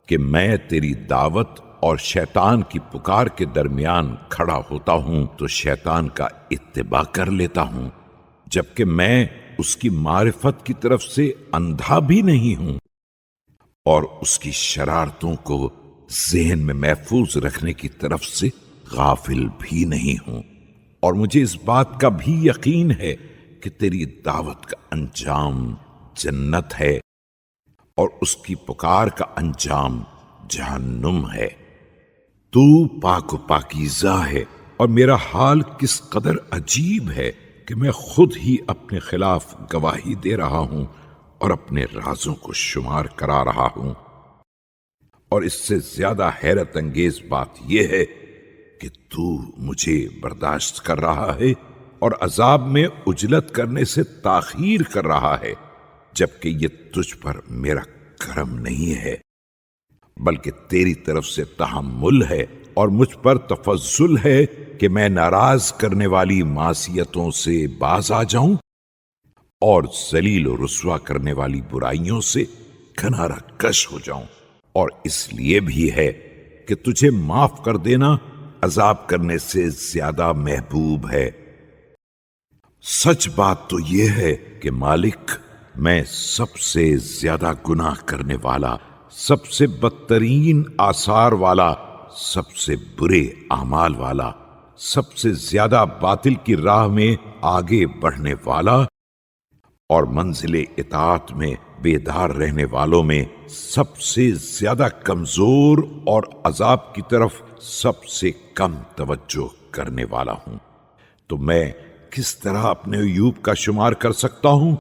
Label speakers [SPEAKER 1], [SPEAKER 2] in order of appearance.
[SPEAKER 1] کہ میں تیری دعوت اور شیطان کی پکار کے درمیان کھڑا ہوتا ہوں تو شیطان کا اتباع کر لیتا ہوں، جبکہ میں اس کی معرفت کی طرف سے اندھا بھی نہیں ہوں اور اس کی شرارتوں کو ذہن میں محفوظ رکھنے کی طرف سے غافل بھی نہیں ہوں، اور مجھے اس بات کا بھی یقین ہے کہ تیری دعوت کا انجام جنت ہے اور اس کی پکار کا انجام جہنم ہے۔ تو پاک و پاکیزہ ہے، اور میرا حال کس قدر عجیب ہے کہ میں خود ہی اپنے خلاف گواہی دے رہا ہوں اور اپنے رازوں کو شمار کرا رہا ہوں۔ اور اس سے زیادہ حیرت انگیز بات یہ ہے کہ تو مجھے برداشت کر رہا ہے اور عذاب میں عجلت کرنے سے تاخیر کر رہا ہے، جبکہ یہ تجھ پر میرا کرم نہیں ہے بلکہ تیری طرف سے تحمل ہے، اور مجھ پر تفضل ہے کہ میں ناراض کرنے والی معصیتوں سے باز آ جاؤں اور ذلیل و رسوا کرنے والی برائیوں سے کنارہ کش ہو جاؤں، اور اس لیے بھی ہے کہ تجھے معاف کر دینا عذاب کرنے سے زیادہ محبوب ہے۔ سچ بات تو یہ ہے کہ مالک، میں سب سے زیادہ گناہ کرنے والا، سب سے بدترین آثار والا، سب سے برے اعمال والا، سب سے زیادہ باطل کی راہ میں آگے بڑھنے والا، اور منزل اطاعت میں بیدار رہنے والوں میں سب سے زیادہ کمزور اور عذاب کی طرف سب سے کم توجہ کرنے والا ہوں۔ تو میں کس طرح اپنے عیوب کا شمار کر سکتا ہوں؟